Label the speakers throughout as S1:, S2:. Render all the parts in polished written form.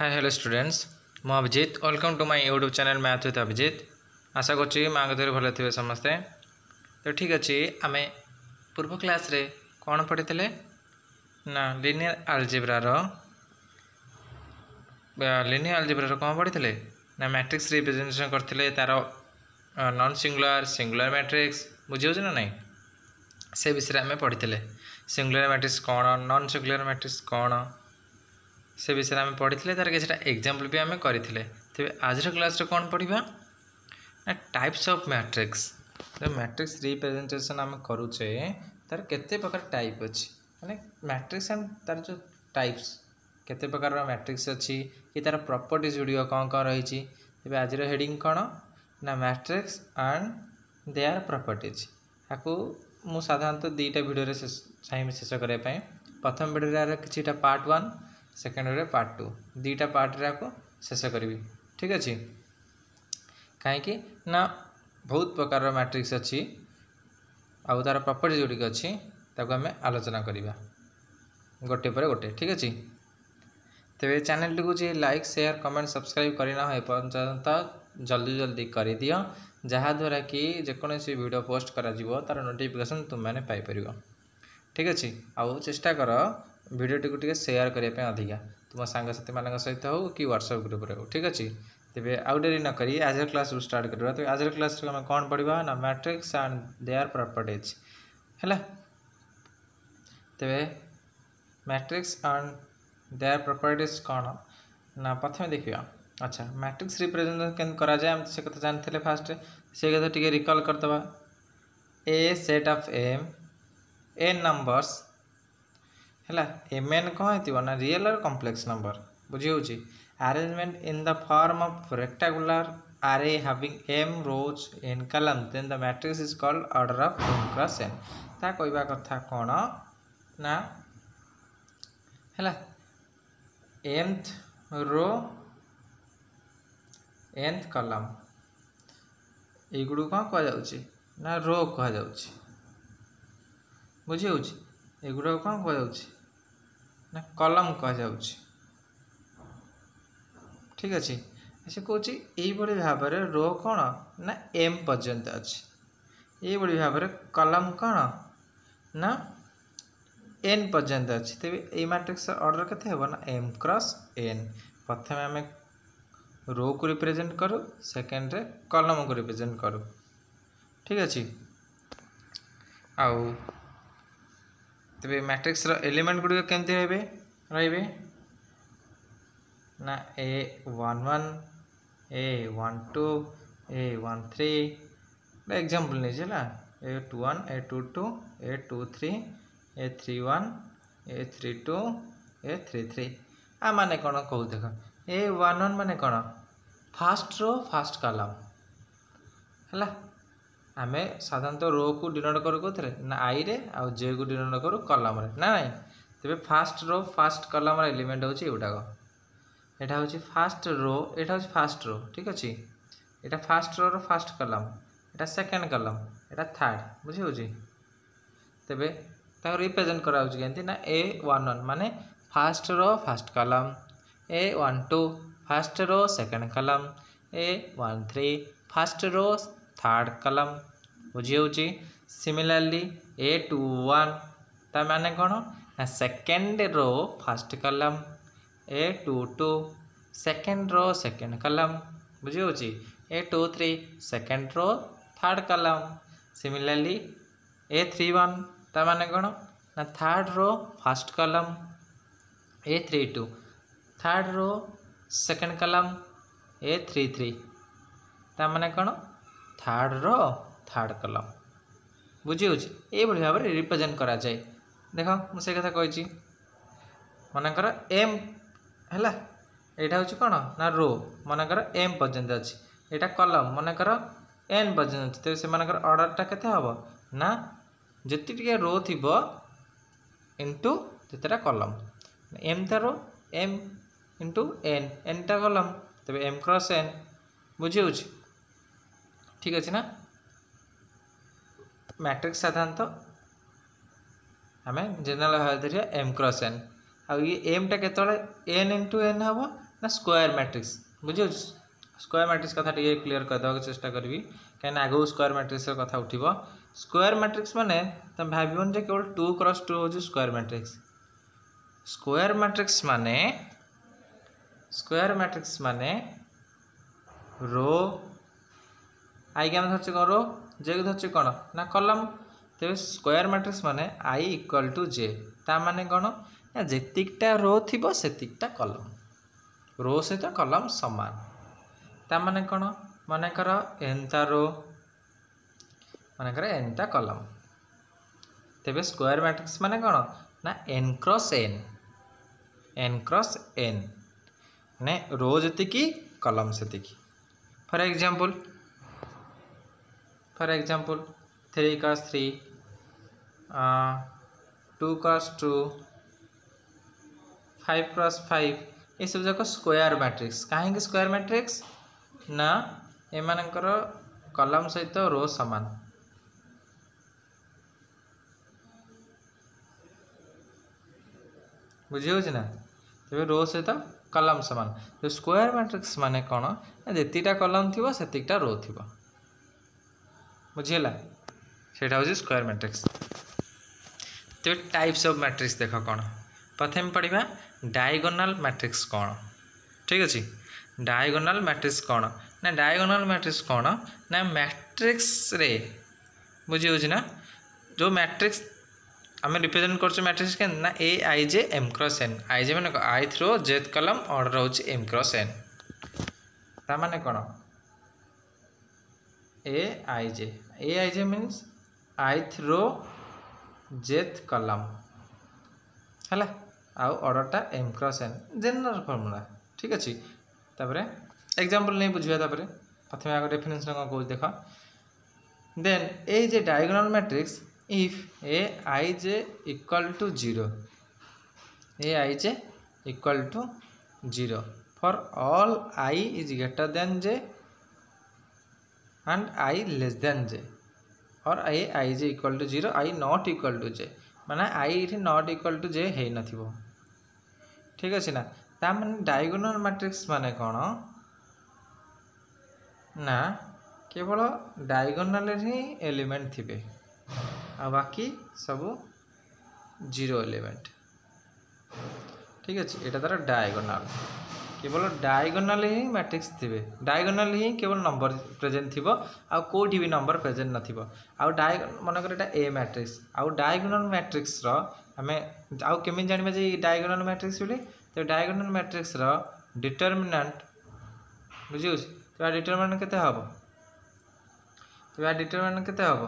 S1: हाय hello students मु Abhijit welcome to my YouTube channel math with Abhijit. आशा करुँच माँ देह भल थे समस्ते। तो ठीक अच्छे आम पूर्व क्लास रे कौन पढ़ी थे ना लिनियर अलजेब्रार कौन पढ़ी थे ना मैट्रिक्स रिप्रेजेंटेशन करते तार नॉन सिंगुलर सिंगुलर मैट्रिक्स बुझे ना नहीं से विषय आम पढ़ी थे। सिंगुलर मैट्रिक्स कौन नॉन सिंगुलर मैट्रिक्स कौन से विषय आम पढ़ी थे तार किसी एग्जाम्पल भी आम करते। तेज आज क्लास कौन पढ़ा ना टाइप्स ऑफ मैट्रिक्स। जो मैट्रिक्स रिप्रेजेंटेशन आम करुचे तार केते प्रकार टाइप अच्छी माने मैट्रिक्स एंड तार जो टाइप्स केते प्रकार मैट्रिक्स अच्छी कि तार प्रॉपर्टीज गुड़िक कौन कौन रही। तेज आज हेडिंग कौन ना मैट्रिक्स एंड देयर प्रॉपर्टीज। आपको मु साधारणतः दुईटा वीडियो चाहिए शेष करने। प्रथम वीडियो कि पार्ट 1 सेकेंड वीडियो पार्ट 2 दुईटा पार्ट रे आपको शेष करी। ठीक अच्छे कहीं ना बहुत प्रकार मैट्रिक्स अच्छी आउ तार प्रॉपर्टीज गुड़िक अच्छी आम आलोचना करवा गोटे पर गोटे। ठीक अच्छे तेरे चैनल टी को जी लाइक शेयर कमेंट सब्सक्राइब करना है पर्यंत जल्दी जल्दी कर दियो जहाँद्वारा कि जेकोसी वीडियो पोस्ट करा तार नोटिफिकेशन तुम मैंने पाइपर। ठीक अच्छे आउ चेष्टा कर वीडियो टी को शेयर करने अधिका तुम सांगसाथी मान सहित हो कि व्हाट्सएप ग्रुप हो। ठीक अच्छे तेरे आउ डेरी नक आज क्लास स्टार्ट करवा। तो आज क्लास आम कौन पढ़ा ना मैट्रिक्स एंड देयर प्रॉपर्टीज है। तेरे मैट्रिक्स एंड देयर प्रॉपर्टीज कौन ना प्रथम देखिए। अच्छा मैट्रिक्स रिप्रेजेंटेशन केन करा जाए से कथा जानते फास्ट से कथा टिके रिकॉल करदबा। A set of n numbers है एम एन कौन हो ना रियल और कॉम्प्लेक्स नंबर बुझी होची। Arrangement in the form of rectangular array having m rows in column then the matrix is called order of m cross n। ता कहवा कथा कौन ना है nth रो nth कलम युड़ कौन कह ना रो कह बुझी हो युड़ कौन कह ना कलम कह। ठीक अच्छे से कौच यही भाव में रो कौन ना एम पर्यंत अच्छी ये भाव में कलम कौन ना एन पर्यंत अच्छी। तेज ये मैट्रिक्स ऑर्डर केते हेबो ना एम क्रॉस एन। प्रथम आम रो को रिप्रेजेंट करूँ सेकेंड रे कलम को रिप्रेजेंट करूँ। ठीक अच्छे आउ तेरे मैट्रिक्स एलिमेंट गुड़िक केमती रे ना A11 A12 A13 एग्जाम्पल नहीं A21 A22 A23 A31 A32 A33 आ माने कौन कहू देख A11 माने कौन फास्ट रो फास्ट कॉलम है। आम साधारणतः रो को डिनोट करूँ कौन ना आई रे आउ जे को डिनोट करूँ कलम रे ना नहीं। तेज फास्ट रो फास्ट कलम एलिमेंट होची एगुड़ाक एटा हूँ फास्ट रो एटा हूँ फास्ट रो। ठीक अच्छे यहाँ फास्ट रो फास्ट कलम एटा सेकेंड कलम एटा थर्ड बुझे हो। तेरे रिप्रेजेंट करा ना A11 माने फास्ट रो फास्ट कलम A12 फास्ट रो सेकेंड कलम A13 फास्ट रो थर्ड कलम बुझी हो। सिमिलरली A21 ता माने कौन ना सेकेंड रो फास्ट कलम A22 सेकेंड रो सेकेंड कलम बुझी हो। A23 सेकेंड रो थर्ड कलम। सिमिलरली A31 ता माने कौन ना थर्ड रो फर्स्ट कलम A32 थर्ड रो सेकेंड कलम A33 ता माने कौन थर्ड रो थर्ड कलम बुझी हो। ये भाव में रिप्रेजेंट करा जाए। देख मुझे कथा कही मनकर एम है यहाँ हूँ कौन ना रो मनकर एम पर्यंत अच्छी यहाँ कलम मनकर एन पर्यंत अच्छी। तेज से ऑर्डरटा केते हम ना जी रो थी इंटू जितेटा कलम एम टा रो एम इंटू एन एन टा कलम तेज एम क्रॉस एन बुझी हो। ठीक अच्छे ना मैट्रिक्स साधारणतः आम जनरल भाव एम क्रॉस एन आ ये एम टा केतले एन इंटू एन हम ना स्क्वायर मैट्रिक्स बुझे स्क्वायर मैट्रिक्स कथा टे क्लीयर करदेवा चेष्टा करी कहीं आगे स्क्वायर मैट्रिक्स कथा उठिब स्क्वायर मैट्रिक्स माने तुम भावन जे केवल 2x2 हूँ स्क्वायर मैट्रिक्स स्क्वायर मैट्रिक्स माने रो आई के धरचे कौन रो जे को धरचे कौन ना कलम तेज स्क्वायर मैट्रिक्स माने आई इक्वल टू जे ता माने कौन ना जेतिकटा रो थी सेतिकटा कलम रो सहित कलम समान ता माने कौन मनकर एनता रो मनकर एनता कलम तेबे स्क्वायर मैट्रिक्स माने कौन ना एन क्रॉस एन ने रो जतिकी कलम सेतिकी for example 3 cos 3 2 cos 2 5 cos 5 ये सब जाक स्क्वायर मैट्रिक्स कहीं स्क्वायर मैट्रिक्स ना एमानकर कलम सहित रो समान बुझे ना तेज रो सहित कलम समान तो स्क्वायर मैट्रिक्स माने कौन जेतिटा कलम थी सेतिकटा रो थी बुझीगला सेटा हूँ स्क्वायर मैट्रिक्स तो टाइप्स ऑफ मैट्रिक्स देख कौन प्रथम पढ़ा डायगोनाल मैट्रिक्स कौन ठीक अच्छे डायगोनाल मैट्रिक्स कौन ना डायगोनाल मैट्रिक्स कौन ना मैट्रिक्स रे बुझी ना जो मैट्रिक्स आम रिप्रेजेंट कर मैट्रिक्स के ना a I J M cross N आई जे मैंने आई थ्रो जेथ कलम ऑर्डर हूँ एम क्रॉस एन ता माने कौन ए आई जे मीन्स आई थ्रो जेथ कलम है आउ ऑर्डरटा m cross n general formula ठीक अच्छे तापर एग्जांपल नहीं बुझा प्रथम आगे डेफिनेशन कौन कह देख then a j diagonal matrix if a I J equal to 0 a I J equal to 0 for all i is greater than j and i less than j और a I J equal to 0 i not equal to j माने i ये not equal to जे है नथिबो ठीक अच्छे ना ता माने diagonal matrix माने कौन ना केवल डायगोनल ही एलिमेंट थिबे आ बाकी सब 0 एलिमेंट ठीक अच्छे यहाँ तार डायगोनाल केवल डायगोनाल ही मैट्रिक्स थिबे डायगोनाल ही केवल नंबर प्रेजेंट थिबो आ कोठी भी नंबर प्रेजेंट नथिबो आ मनकर एटा ए मैट्रिक्स आ डायगोनाल मैट्रिक्स रो हमें आउ केमिन जानबे जे डायगोनाल मैट्रिक्स बोली तो डायगोनाल मैट्रिक्स रो डिटरमिनेंट बुझियो तो डिटरमिनेंट केते हबो तो डिटरमिनेंट केते हबो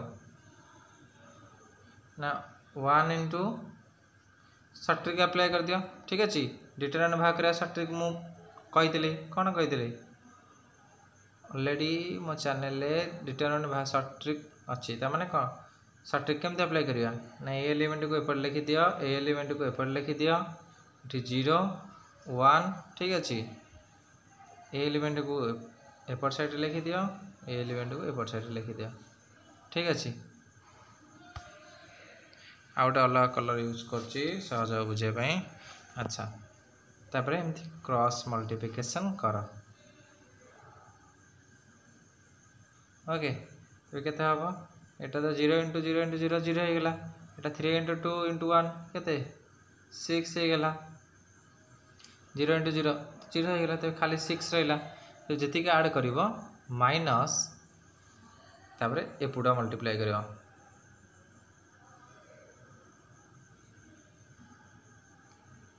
S1: ना 1 इंटू सट्रिक अप्लाई कर दियो ठीक अच्छे डिटरमिनेंट भाग कर सट्रिक मु कही कौन कही ऑलरेडी मो चैनल डिटरमिनेंट भाग सट्रिक अच्छी माने कौन सट्रिक केमती अप्लाई करवा ना ए एलिमेंट को एपट लिखि दियो ए एलिमेंट को एपट लिखि दियो ये 0 1 ठीक अच्छे ए एलिमेंट को एपट साइड लिखि दियो ए एलिमेंट को एपट साइड लिखि दियो ठीक अच्छे आ गए अलग कलर यूज कर सहज बुझापी अच्छा तापर एमती क्रॉस मल्टिप्लिकेशन कर ओके तो केते हबो एटा तो 0 इंटू 0 इंटू 0 0 हो गला एटा 3 इंटू 2 इंटू 1 केते 6 हो गला 0 इंटू 0 0 हो गला तो खाली 6 रहिला तो जति ऐड करिवो माइनस तापर ए पूरा मल्टीप्लाई करिवो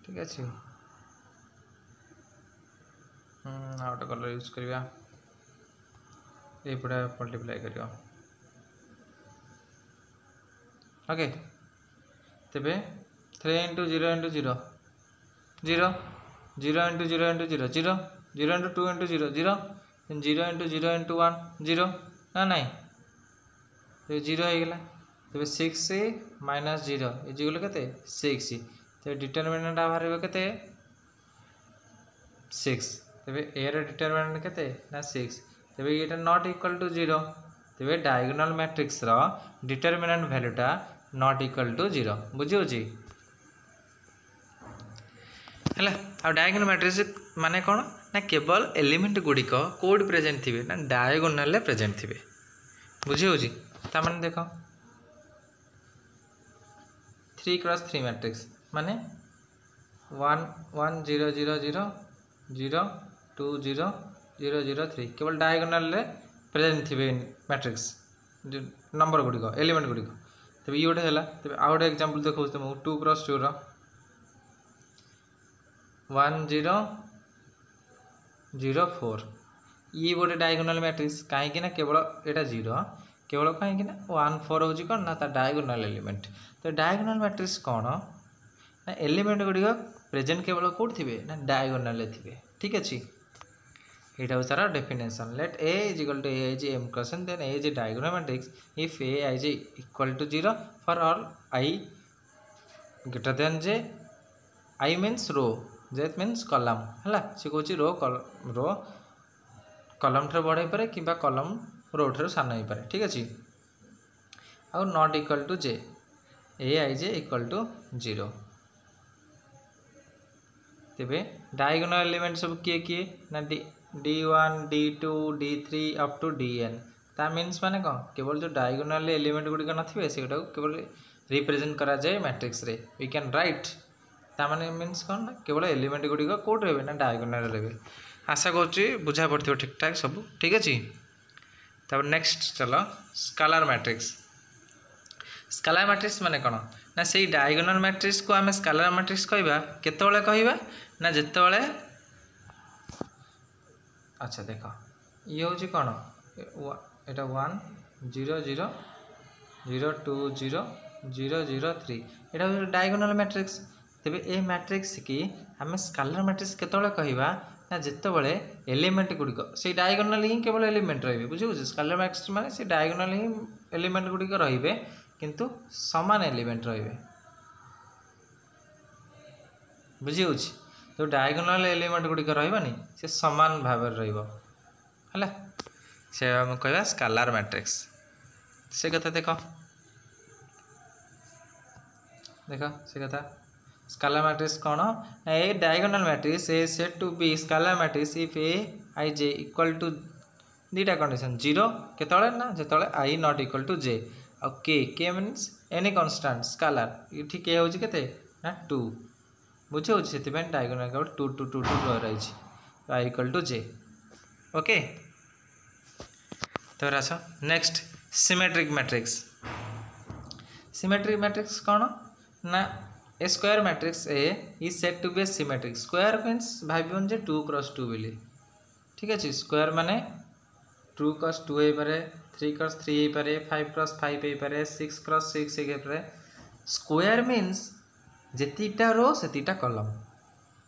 S1: ठीक अच्छे आउट कलर यूज करवा ये पूरा मल्टीप्लाई कर ओके तेबे 3 into 0 into 0 0 0 into 0 into 0 0 0 into 2 into 0 0 0 into 0 into 1 0 ना नहीं तो 0 हो गला तेबे 6 माइनस 0 इजिकल केते 6 तो डिटरमिनेंट बाहर केते 6 तेबे ए रे डिटरमिनेंट केते ना 6 तेबे एटा नॉट इक्वल टू 0 तेबे डायगोनल मैट्रिक्स रो डिटरमिनेंट वैल्यूटा नॉट इक्वल टू 0 बुझियो जी है आ डायगोनल मैट्रिक्स माने कौन ना केवल एलिमेंट गुड़िक कौट प्रेजेंट थे ना डायगोनल प्रेजेंट थे बुझी होची ताମାନେ देख 3x3 मैट्रिक्स माने 1 1 0 0 0 0 2 0 0 0 3 केवल डायगोनल प्रेजेंट थे मैट्रिक्स नंबर गुड़िक एलिमेंट गुड़िक तेज ये गोटे है तेज आउ गोटे एग्जांपल देखो तुमको 2x2 रो 1 0 0 4 ये गोटे डायगोनल मैट्रिक्स कहीं ना केवल यहाँ 0 केवल कहीं 1 4 हूँ कौन ना डायगोनल एलिमेंट तो डायगोनल मैट्रिक्स कौन ना एलिमेंट गुड़िक प्रेजेंट केवल कौट थे ना डायगोनल थे ठीक अच्छे यहाँ हूँ तार definition let A is equal to A is M cross then A is diagonal matrix if A is equal to 0 for all I greater than J I means row J means column है सी कौच रो कलम ठार बढ़ाई पारे कि कलम रो ठार सान हो पारे ठीक अच्छे आउ not equal to J A I J equal to 0 तेरे डायगोनल एलिमेंट सब किए किए ना D1 D2 D3 up to DN ता मीन्स माने कौन केवल जो डायगोनल एलिमेंट गुड़िक नथिबे सेटा केवल रिप्रेजेंट करा जाए मैट्रिक्स रे वी कैन राइट ता माने मीन्स कौन ना केवल एलिमेंट गुड़िक कोड रहे ना डायगोनल रहे आशा करुँच बुझा पड़ो ठीक ठाक सब ठीक अच्छे तब नेक्स्ट चलो स्केलर मैट्रिक्स स्केलर मैट्रिक्स माने कौन ना से डायगोनल मैट्रिक्स को आम स्केलर मैट्रिक्स कहवा केतबेले कहवा ना जितेबाला अच्छा देख ये हूँ कौन यहाँ 1 0 0 0 2 0 0 0 3 यहाँ हूँ डायगोनल मैट्रिक्स तेरे ये मैट्रिक्स की आम स्केलर मैट्रिक्स केतबेले कहवा ना जितेबाला एलिमेंट गुड़िक से डायगोनल ही केवल एलिमेंट रे बुझे स्केलर मैट्रिक्स माने से डायगोनल ही एलिमेंट गुड़िक रे किंतु समान एलिमेंट रे बुझी हो जो डायगोनल एलिमेंट गुड़िक रही से समान भाव है से आम कह स्केलर मैट्रिक्स से कथा देख देख से कथा स्केलर मैट्रिक्स कौन a diagonal matrix a set to be scalar matrix if a I J equal to दीटा कंडीशन 0 केतले ना जिते i not equal to j आ के मीन्स एनी कन्स्टांट स्केलर ये के हूँ के ना 2 बुझे हो डायगोनल केवल 2 2 2 2 रही i equal to j okay तो आस next symmetric matrix symmetric matrix कौन ना a square matrix a is set to be a symmetric square means भावन जे 2x2 बोली ठीक अच्छे स्क्वायर माने 2x2 हो पारे 3x3 हो पारे 5x5 हो पारे 6x6 हो पारे स्क्वायर मीन्स जेतीटा रो सेतीटा कलम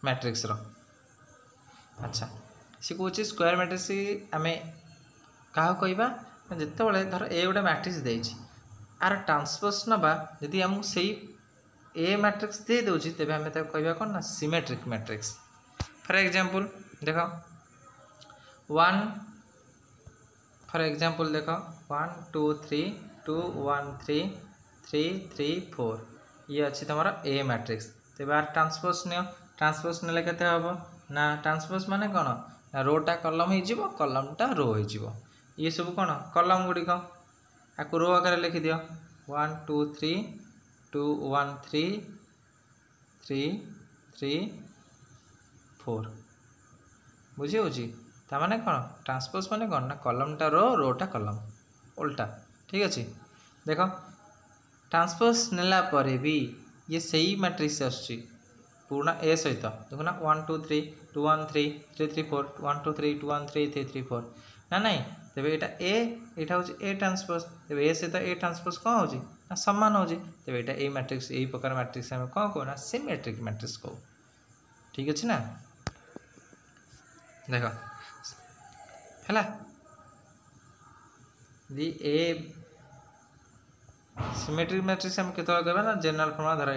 S1: मैट्रिक्स रो अच्छा सी कौच स्क्वायर मैट्रिक्स आम क्या कहवा जिते बड़े धर ए गोटे मैट्रिक्स देती आर ट्रांसपोज नवा यदि आमको से ए मैट्रिक्स दे दूसरी तेज आम कहवा कौन ना सिमेट्रिक मैट्रिक्स फॉर एग्जांपल देख 1 फॉर एग्जांपल देख 1 2 3 2 1 3 3 3 4 ये अच्छी तुम ए मैट्रिक्स तेज आर ट्रांसपोज नियो ट्रांसपोज ने के हम ना ट्रांसपोज माने कौन ना रोटा कलम हो कलमटा रो हो ये सब कौन कलम गुड़िक आपको रो आकार लिखि दियो 1 2 3 2 1 3 3 3 4 बुझे हो माने कौन ट्रांसपोज माने कौन ना कलमटा रो रोटा कलम उल्टा ठीक अच्छे देख ट्रांसपोज नेला परे भी ये सही मैट्रिक्स आसुची पुराना ए सहित देखो ना 1 2 3 2 1 3 3 3 4 1 2 3 2 1 3 3 3 4 ना नहीं तेरे यहाँ हूँ ए ट्रांसपोज तेज ए सहित ए ट्रांसपोज कौन हो ना सामान हो तेज यहाँ ए मैट्रिक्स यही प्रकार मैट्रिक्स आम कौन कहू ना सिमेट्रिक मैट्रिक्स कहू ठीक अच्छे ना देख है ए सिमेट्रिक मैट्रिक्स हम केत कहवा ना जनरल फॉर्मूला धर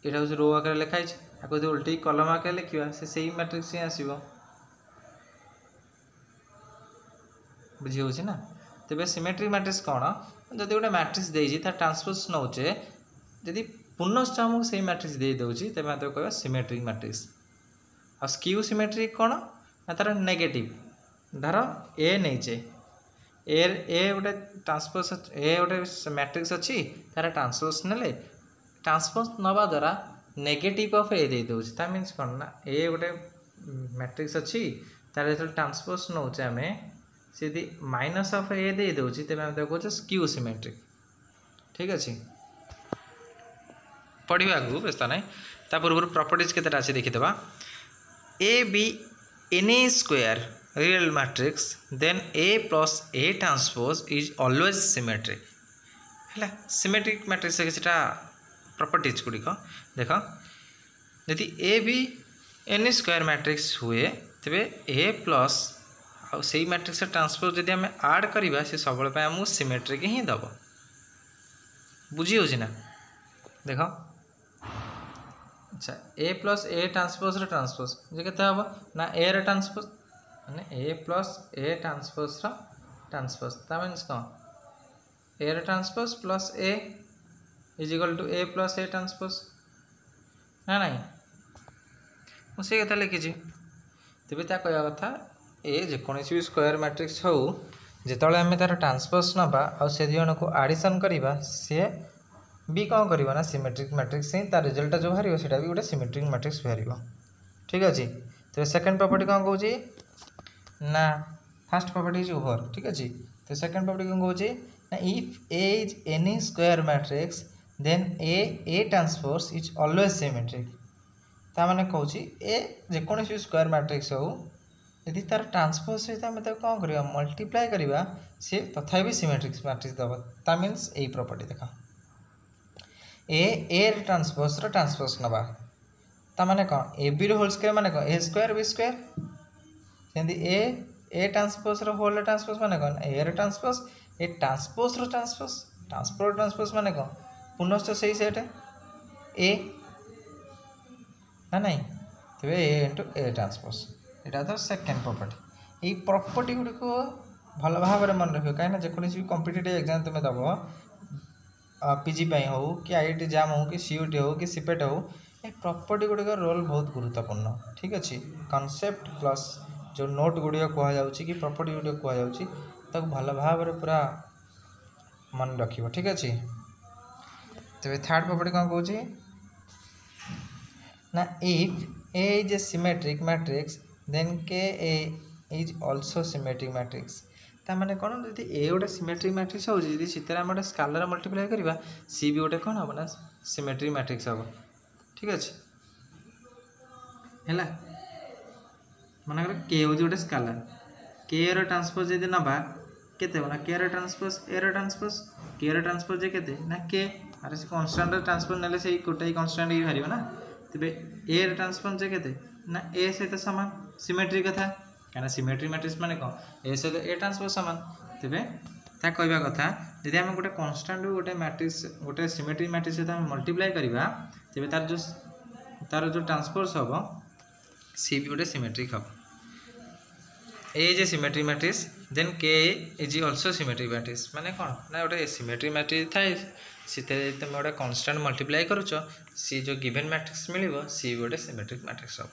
S1: यहाँ हूँ रो आकार लिखाई आपको जो उल्टी कलम आकार लिखा से मैट्रिक्स ही आसो बुझी हो ना तेज सिमेट्रिक मैट्रिक्स कौन जब गोटे मैट्रिक्स देती ट्रांसपोज नौचे जदि पुनश्च आमको से मैट्रिक्स दे दूसरी तेज आम कह सिमेट्रिक मैट्रिक्स। आ स्क्यू सिमेट्रिक कौन ना तार नेगेटिव धर ए नहींचे ए गोटे ट्रांसपोज ए गोटे मैट्रिक्स अच्छी तार ट्रांसपोज ने ट्रांसपोज नवा द्वारा नेगेटिव ऑफ ए दे दूसरी ता मीन्स कौन ना ए गोटे मैट्रिक्स अच्छी तार जो ट्रांसपोज नौचे आम सी माइनस ऑफ ए दे दूसरी तेज आम कहे स्क्यू सिमेट्रिक। ठीक अच्छे पढ़ा आगू व्यस्त ना ता पूर्व प्रॉपर्टीज केतेटा अच्छे देखीदे a b any square real matrix then a plus A transpose is always symmetric है सिमेट्रिक मैट्रिक्स किसीटा प्रॉपर्टीज गुड़िक देख यदि a b any square matrix हुए तेरे ए प्लस आउ से मैट्रिक्स ट्रांसपोज जदि आम आड करवा से सब आमको सिमेट्रिक ही दब बुझी हो ना देख अच्छा A plus A transpose transpose जे केते हम ना ए रे ट्रांसपोज माने A plus A transpose transpose ता मीन्स कौन ए रे transpose plus A is equal to A plus A transpose ना नहीं मुझे कथा लिखी तेज ता कहवा कथा ए जेकोसी भी स्क्वायर मैट्रिक्स हो जिते आम तार ट्रांसपोज नवा आ से दुजन को आडिशन करवा सी भी कौन करवा ना सिमेट्रिक मैट्रिक्स ही तार रिजल्ट जो बाहर से भी गोटे सिमेट्रिक मैट्रिक्स बाहर। ठीक अच्छे तो सेकंड प्रॉपर्टी कौन कौन ना फर्स्ट प्रॉपर्टी इज ओवर। ठीक अच्छे तो सेकंड प्रॉपर्टी कौन कौन ना if A is any square matrix then A transpose is always symmetric ता माने कहूँ ए जेकोसी स्क्वायर मैट्रिक्स हो यदि तार ट्रांसपोज सहित आम कौन करवा मल्टीप्लाई करवा सी तथा भी सिमेट्रिक मैट्रिक्स दब ता मीन्स यही प्रॉपर्टी देख ए ट्रांसपोज नवा ता माने कौन ए बी होल स्क्वायर माने कौन ए स्क्वायर बी स्क्वायर सेमती ए ट्रांसपोज होल ट्रांसपोज माने कौन A transpose A transpose transpose माने कौन पुनश्च से सेट ए ना नहीं तेरे ए इंटू ए ट्रांसपोज यहाँ तो सेकेंड प्रॉपर्टी ये प्रॉपर्टी गुड़ी को भल भाव में मन रख कहीं जेकोसी भी कॉम्पिटिटिव एग्जाम तुम्हें दब पीजी हो कि आईआईटी जाम हो कि सीयूटी हो कि सीपेट हो ये प्रॉपर्टी गुड़िक रोल बहुत गुरुत्वपूर्ण। ठीक अच्छे कॉन्सेप्ट प्लस जो नोट गुड़िक कहुच्छी कि प्रॉपर्टी गुड़िक कहुच्छी ताको भल भाव में पूरा मन रख। ठीक अच्छे तेरे थर्ड प्रॉपर्टी कौन कौन ना if A is a symmetric matrix then के A is also symmetric matrix ता माने कौन यदि ए गोटे सिमेट्रिक मैट्रिक्स हो सीधे आम गोटे स्केलर मल्टीप्लाई करवा सी भी गोटे कौन हम ना सिमेट्रिक मैट्रिक्स हम। ठीक अच्छे है मन के हूँ गोटे स्केलर के रो ट्रांसपोज यदि नवा केते हो ना के रो ट्रांसपोज ए रो ट्रांसपोज के रो ट्रांसपोज जे केते ना के अरे से कांस्टेंट ट्रांसपोज नेले से गोटे कांस्टेंट ही बाहर ना तेरे ए रो ट्रांसपोज जे केते ना ए सहित सामान सिमेट्रिक कथा क्या सिमेट्रिक मैट्रिक्स माने कौन ए सहित ए ट्रांसपोज सामान तेरे ता कहवा कथा यदि आम गोटे कांस्टेंट गोटे मैट्रिक्स गोटे सिमेट्रिक मैट्रिक्स सहित आम मल्टीप्लाई करवा तेरे तार जो ट्रांसपोज हम सी भी गोटे सिमेट्रिक हम a is a symmetric matrix then k is also symmetric matrix माने कौन ना गोटे सिमेट्रिक मैट्रिक्स थाए सी तुम गोटे कांस्टेंट मल्टीप्लाई करुच सी जो गिवन मैट्रिक्स मिल सी भी गोटे सिमेट्रिक मैट्रिक्स हम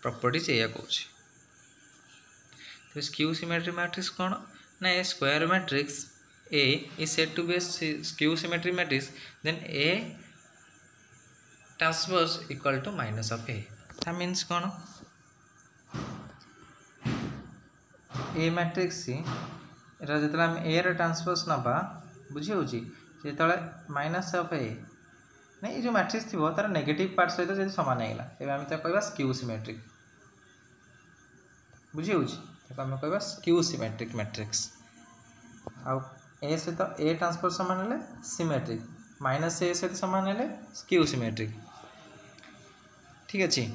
S1: प्रॉपर्टीज या कौन तो स्क्यू सिमेट्रिक मैट्रिक्स कौन ना a square matrix a is said to be skew symmetric matrix then A transpose equal to minus of a that means कौन ए मैट्रिक्स जो आम ए ट्रांसपोज नवा बुझी हो जो माइनस ऑफ ए नहीं जो मैट्रिक्स थी तार नेगेटिव पार्ट सहित जो सामान होगा तेज आम कहवा स्क्यू सिमेट्रिक बुझी हो आम कहवा स्क्यू सिमेट्रिक मैट्रिक्स आउ ए सहित ए ट्रांसपोज सामान हेले सिमेट्रिक माइनस ए सहित सामान हेले स्क्यू सिमेट्रिक। ठीक अच्छे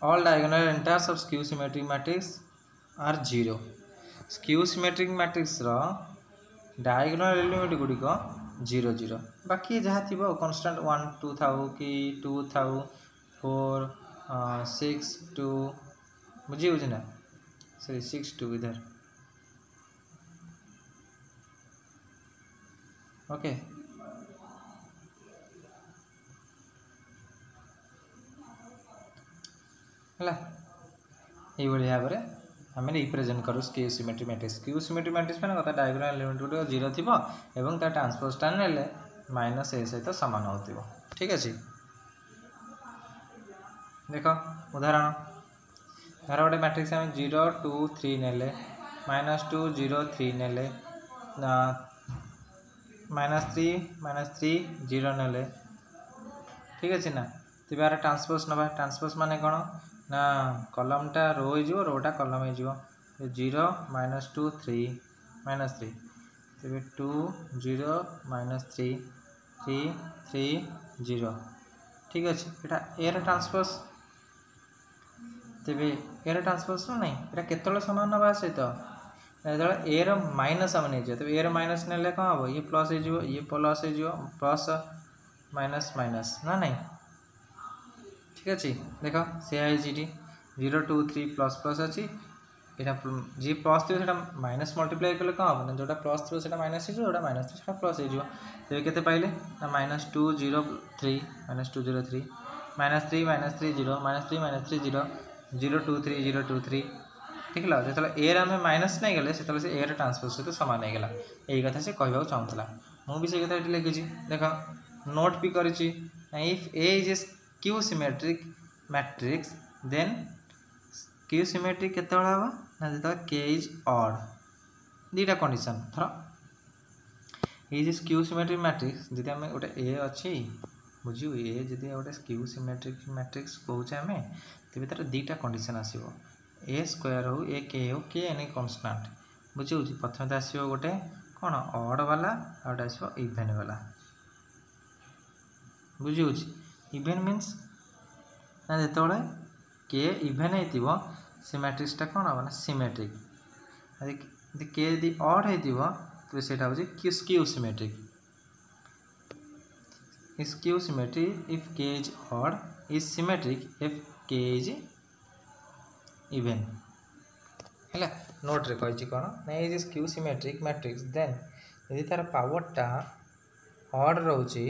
S1: all diagonal entries of skew symmetric matrix are 0 skew symmetric matrix रो डायगोनल एलिमेंट गुड़िक 0 0 बाकी जहाँ थी कन्स्टाट 1 2 था कि 2 था 4 6 2 बुझी हो ना सॉरी 6 2 इधर ओके है ये भाव में आम रिप्रेजेंट करूँ skew symmetric matrix. Skew symmetric matrix मैंने कथा डायगोनाल एलिमेंट गुड़िक 0 थी और तार ट्रांसपोजटा नेले माइनस ए सहित सामान हो। ठीक अच्छे देख उदाहरण धर गोटे मैट्रिक्स आम 0 2 3 नेले -2 0 3 नेले -3 0 नेले। ठीक अच्छे ना तेज यार ट्रांसपोज नवा ट्रांसपोज माने कौन ना कलमटा रो हो रोटा कलम हो 0 -2 3 -3 तेरे 2 0 -3 3 3 0। ठीक अच्छे यहाँ ए ट्रांसपोज तेरे ए ट्रांसपोज ना नहीं यहाँ केत सामान नवा सहित जो ए माइनस आम नहीं तेज ए माइनस ने कौन हम ये प्लस हो ये प्लस हो प्लस माइनस माइनस ना नहीं। ठीक अच्छे देख सी 0 2 3 प्लस प्लस अच्छी यहाँ जी प्लस थी माइनस मल्टीप्लाई कले कौन हम जोटा प्लस थी से माइनस हो माइनस थी प्लस हो तेज के पाइले ना -2 0 3 -2 0 3 -3 -3 0 -3 -3 0 0 2 3 0 2 3। ठीक है जो ए आम माइनस नहीं गले से ए ट्रांसपोज सहित सामान होगा यही कथा से कहूँ चाहूला मुझे से कथा लिखी देख नोट भी करी if A is a skew symmetric matrix then skew symmetric केत हम ना जो के इज ऑड दीटा कंडीशन थर इज स्क्यू सिमेट्रिक मैट्रिक्स जब आम गोटे ए अच्छी बुझे ए जब गोटे स्क्यू सिमेट्रिक मैट्रिक्स कहूचे आम तेज तार दीटा कंडीशन आसो ए स्क्वायर हो ए के एनी कन्स्टांट बुझे प्रथम तो आसो गोटे कौन ऑड वाला आउट आसो इवेन वाला बुझे इवेन मीन्स ना जो के इवेन हो से मैट्रिक्सटा कौन हम ना सिमेट्रिक के यदि ऑड हो तो सेटा हो skew symmetric. Skew symmetric if k is odd is symmetric if k is even है नोट रे कही कौन ना is skew symmetric matrix then यदि तार पावरटा ऑड रोचे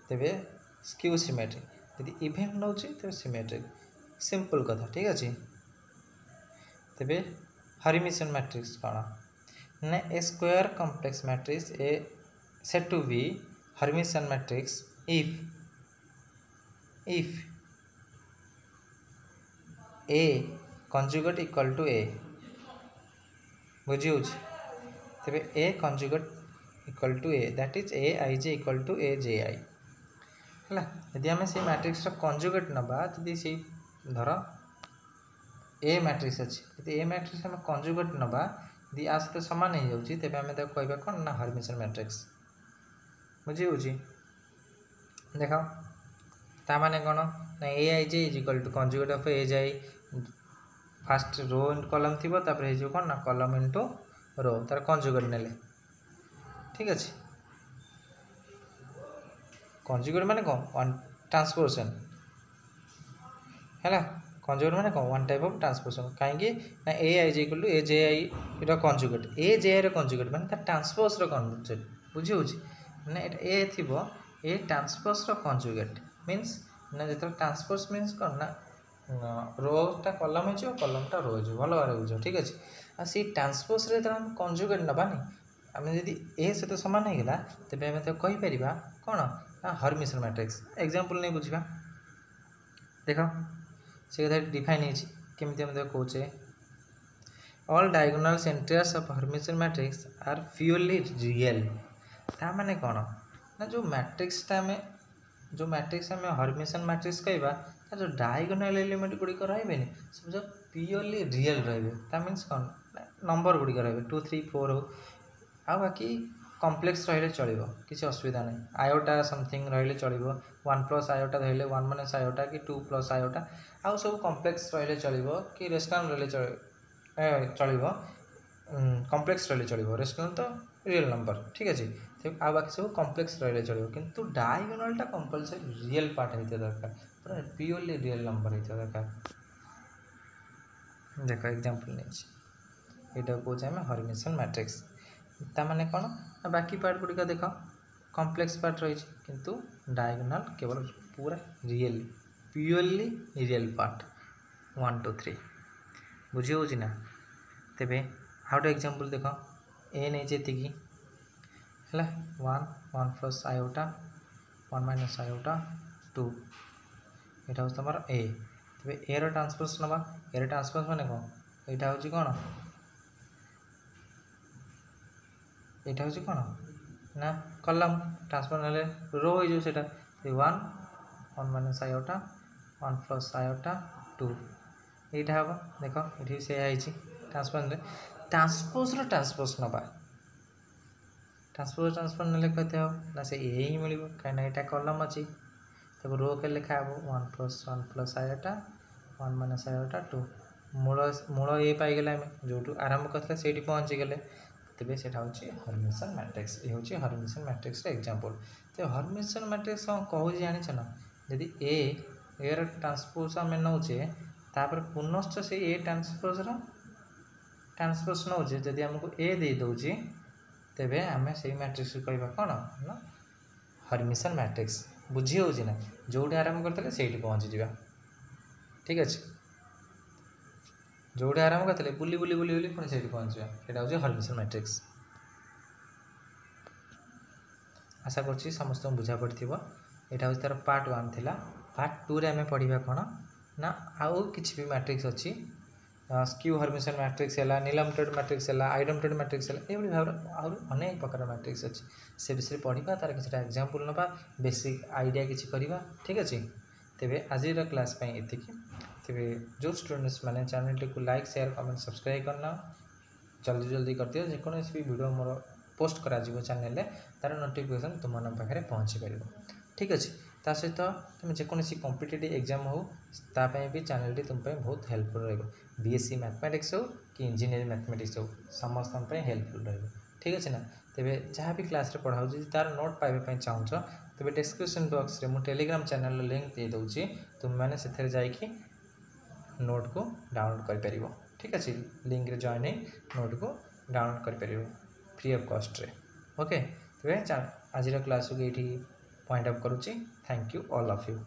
S1: तेरे स्क्यू सिमेट्रिक यदि इवेन रोचे तेरे सिमेट्रिक सिंपल कथा। ठीक अच्छे तेरे हरमिशन मैट्रिक्स कौन ना a square complex matrix a set to be Hermitian matrix if a conjugate equal to a बुझी तेरे a conjugate equal to a that is a I J equal to a j i है यदि आम से matrix conjugate नवा यदि से धर ए मैट्रिक्स अच्छी यदि ए मैट्रिक्स आम कंजुगेट नवा यदि आ सहित सामान हो जाऊँगी तेज आम कहवा कौन ना हरमिशन मैट्रिक्स बुझी देख ताने कौन ना a I j is equal to conjugate of a j i first row column थी कौन ना कलम इंटू रो तार कंजुगेट ने। ठीक अच्छे कंजुगेट माने कौन वन ट्रांसपोर्शन है कंजुगेट माने कौन वन टाइप ऑफ ट्रांसपोर्शन कहीं ना a I J equal to a j i conjugate a j i conjugate माने तार ट्रांसपोज कंजुगेट बुझी ना ए थी ए ट्रांसपोज कंजुगेट मीन्स ना जो ट्रांसपोज मीन्स कौन ना रोटा कलम हो कलमटा रो हो भल भाव बुझ। ठीक अच्छे आ सी ट्रांसपोज आम कंजुगेट नवानी आम जदि ए सहित सामान होगा तेज आम कहीपर कौन ना हरमिशन मैट्रिक्स एग्जांपल नहीं बुझा देख से कथा डिफाइन होमी आम कहे all diagonal centres of hermitian matrix are purely real ता माने कौन ना जो मैट्रिक्सटा आम हरमिशन मैट्रिक्स कहवा जो डायगोनल एलिमेंट गुड़िक रे सब जो प्योरली रियल रे मीन्स कौन नंबर गुड़िक रे 2 3 4 हो आ बाकी कम्प्लेक्स रही चलो किसी असुविधा नहीं आयोटा समथिंग रही चलो 1 प्लस आयोटा धरले 1 माइनस आयोटा कि 2 प्लस आयोटा आउ सब कम्प्लेक्स रही चलो कि रेशनल रही चलो कम्प्लेक्स रही चलो रेशनल तो रियल नंबर। ठीक अच्छे आ बाकी सब कम्प्लेक्स रही चलो किंतु डायगोनलटा कंपलसरी रियल पार्ट होता दरकार पूरा प्योरली रियल नंबर होता दरकार। देख एग्जांपल नहीं यहाँ कौन आम हरमिशन मैट्रिक्स ताने कौन बाकी पार्ट गुड़िक देख कम्प्लेक्स पार्ट रही किंतु डायगोनल केवल पूरा रियल प्योरली रियल पार्ट 1 2 3 बुझी हो ना तेबे हाउ टू एग्जांपल देख ए नहीं जेति की है 1 1 प्लस आयोटा 1 माइनस आयोटा 2 यहाँ हूँ तुम ए तेरे ए ट्रांसपोज नवा ए ट्रांसपोज माने कौन यहाँ हूँ कौन यहाँ हूँ कौन ना कलम ट्रांसपोज ना रो हो से 1 1 माइनस आयोटा 1 प्लस आयोटा 2 यहाँ हम देख ये से ट्रांसपोज ट्रांसपोज ट्रांसपोज नवा ट्रांसपोज ट्रांसपोज ना कहते हो ना से ए ही मिल कहीं यहाँ कलम अच्छी तब रो के लिखा हे 1 प्लस आयोटा 1 माइनस आयोटा 2 मूल मूल ए पाईगले आम जो आरंभ करते से पहुँची गले तेज से हूँ हर्मिशन मैट्रिक्स ये हूँ हर्मिशन मैट्रिक्स एग्जांपल तो हर्मिशन मैट्रिक्स कौन कहूँ जानिछ ना यदि ए ट्रांसपोज आम नौचे तापर पुनश्च से ए ट्रांसपोज नौचे जदि आमको ए दे दौची तेबे आम से मैट्रिक्स कहवा कौन ना हर्मिशन मैट्रिक्स बुझी हो ना जोटी आरंभ करते से पहुँची जा ठीक अच्छे जोटी आरंभ करते बुली बुली बुली बुली पुणी से पहुँचा यहाँ हूँ हर्मिशन मैट्रिक्स आशा कर समस्त बुझा पड़ी यहाँ हूँ तार पार्ट 1 थिला पार्ट 2 रे आम पढ़ा कौन ना आउ किसी भी मैट्रिक्स अच्छी स्क्यू हर्मिशन मैट्रिक्स है नीलमटेड मैट्रिक्स है आइडमटेड मैट्रिक्स है ये भाव अनेक प्रकार मैट्रिक्स अच्छी से विषय पढ़ा तार किसी एग्जांपल नवा बेसिक आइडिया किसी करवा ठीक अच्छे तेरे आज क्लास ये तेरे जो स्टूडेंट्स मैंने चैनल को लाइक शेयर कमेंट सब्सक्राइब करना जल्दी जल्दी कर दियो जेकोसी भी वीडियो मोर पोस्ट करा चैनल तार नोटिफिकेशन तुम पाखे पहुँची पार ठीक अच्छे ता सहित तुम जेकोसी कॉम्पिटिटिव एग्जाम हो तापाई भी चैनल तुम बहुत हेल्पफुल रही बीएससी मैथमेटिक्स हो कि इंजीनियरिंग मैथमेटिक्स हो समस्त हेल्पफुल रही ठीक अच्छे ना तेरे जहाँ भी क्लास रे पढ़ाऊँ तार नोट पाइबा चाहूँ तेरे डिस्क्रिप्शन बॉक्स रे मु टेलीग्राम चैनल लिंक दे दूँगी तुम मैंने से जाकि नोट को डाउनलोड कर ठीक अच्छे लिंक रे जॉइन नोट को डाउनलोड कर फ्री ऑफ कॉस्ट रे ओके तेरे आज क्लास को ये पॉइंट अप करुच्ची thank you all of you.